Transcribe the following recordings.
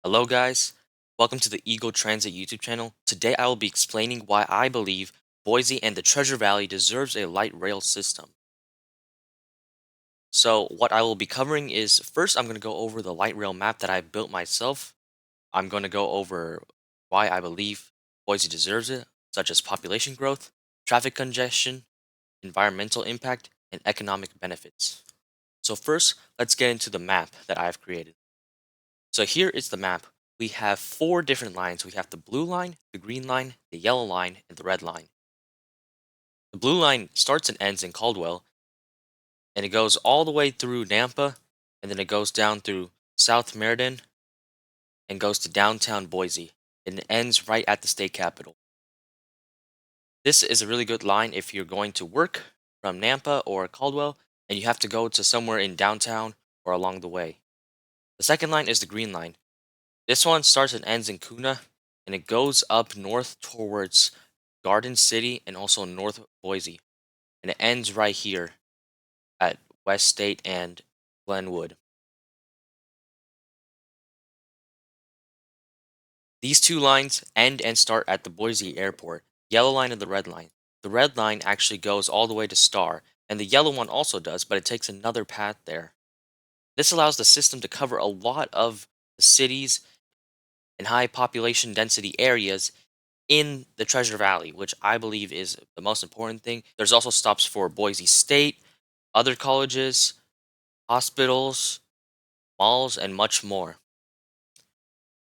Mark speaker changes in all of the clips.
Speaker 1: Hello, guys. Welcome to the Eagle Transit YouTube channel. Today, I will be explaining why I believe Boise and the Treasure Valley deserves a light rail system. So, what I will be covering is first, I'm going to go over the light rail map that I built myself. I'm going to go over why I believe Boise deserves it, such as population growth, traffic congestion, environmental impact, and economic benefits. So, first, let's get into the map that I have created. So here is the map. We have four different lines. We have the blue line, the green line, the yellow line, and the red line. The blue line starts and ends in Caldwell, and it goes all the way through Nampa, and then it goes down through South Meriden and goes to downtown Boise, and it ends right at the state capitol. This is a really good line if you're going to work from Nampa or Caldwell, and you have to go to somewhere in downtown or along the way. The second line is the green line. This one starts and ends in Kuna, and it goes up north towards Garden City and also North Boise, and it ends right here at West State and Glenwood. These two lines end and start at the Boise airport, yellow line and the red line. The red line actually goes all the way to Star, and the yellow one also does, but it takes another path there. This allows the system to cover a lot of the cities and high population density areas in the Treasure Valley, which I believe is the most important thing. There's also stops for Boise State, other colleges, hospitals, malls, and much more.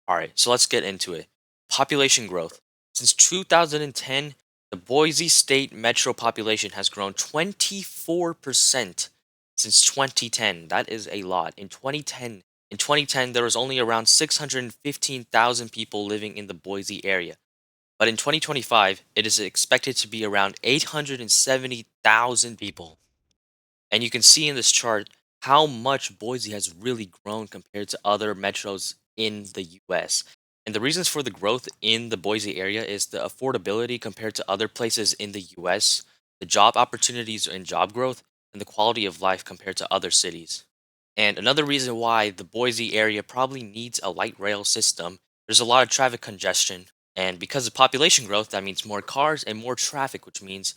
Speaker 1: All right, so let's get into it. Population growth. Since 2010, the Boise State metro population has grown 24% since 2010. That is a lot. In 2010, there was only around 615,000 people living in the Boise area. But in 2025, it is expected to be around 870,000 people. And you can see in this chart how much Boise has really grown compared to other metros in the US. And the reasons for the growth in the Boise area is the affordability compared to other places in the US, the job opportunities and job growth, and the quality of life compared to other cities. And another reason why the Boise area probably needs a light rail system, there's a lot of traffic congestion. And because of population growth, that means more cars and more traffic, which means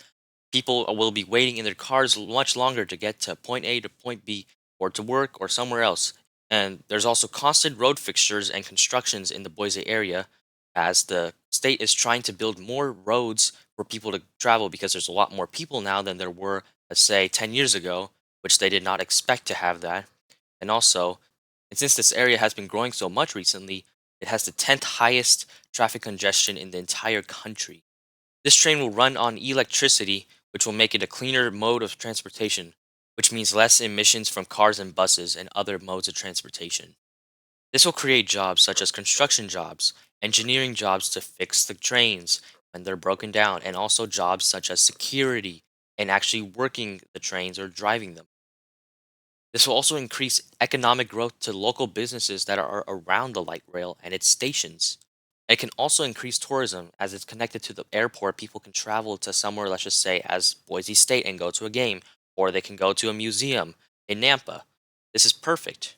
Speaker 1: people will be waiting in their cars much longer to get to point A to point B or to work or somewhere else. And there's also constant road fixtures and constructions in the Boise area as the state is trying to build more roads for people to travel because there's a lot more people now than there were, let's say, 10 years ago, which they did not expect to have that. And also, and since this area has been growing so much recently, it has the 10th highest traffic congestion in the entire country. This train will run on electricity, which will make it a cleaner mode of transportation, which means less emissions from cars and buses and other modes of transportation. This will create jobs such as construction jobs, engineering jobs to fix the trains when they're broken down, and also jobs such as security and actually working the trains or driving them. This will also increase economic growth to local businesses that are around the light rail and its stations. It can also increase tourism as it's connected to the airport. People can travel to somewhere, let's just say, as Boise State and go to a game, or they can go to a museum in Nampa. This is perfect.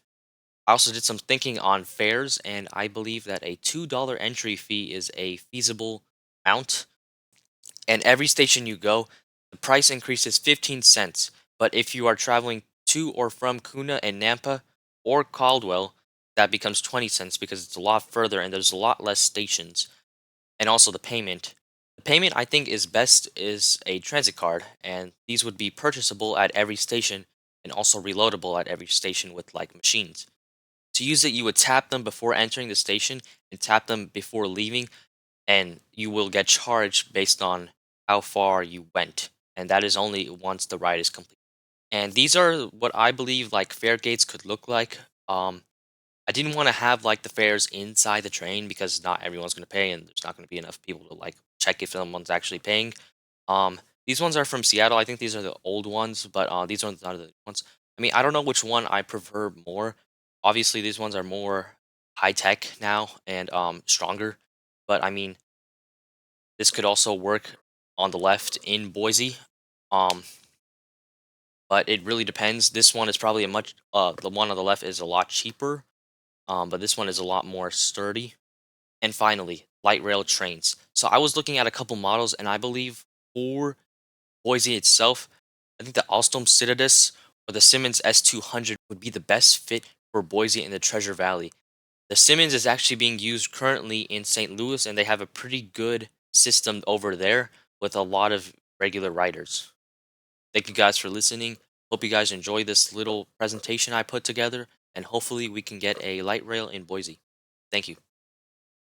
Speaker 1: I also did some thinking on fares, and I believe that a $2 entry fee is a feasible amount. And every station you go, the price increases 15 cents. But if you are traveling to or from Kuna and Nampa or Caldwell, that becomes 20 cents because it's a lot further and there's a lot less stations. And also the payment. The payment I think is best is a transit card, and these would be purchasable at every station and also reloadable at every station with like machines. To use it, you would tap them before entering the station and tap them before leaving, and you will get charged based on how far you went. And that is only once the ride is complete. And these are what I believe like fare gates could look like. Um, I didn't want to have like the fares inside the train because not everyone's going to pay, and there's not going to be enough people to like check if someone's actually paying. These ones are from Seattle. I think these are the old ones, but these ones are the new ones. I mean, I don't know which one I prefer more. Obviously, these ones are more high tech now and stronger. But I mean, this could also work on the left in Boise. Um, but it really depends. This one is probably a much the one on the left is a lot cheaper. but this one is a lot more sturdy. And finally, light rail trains. So I was looking at a couple models, and I believe for Boise itself, I think the Alstom Citadis or the Simmons S200 would be the best fit for Boise in the Treasure Valley. The Simmons is actually being used currently in St. Louis, and they have a pretty good system over there with a lot of regular riders. Thank you guys for listening. Hope you guys enjoy this little presentation I put together, and hopefully we can get a light rail in Boise. Thank you.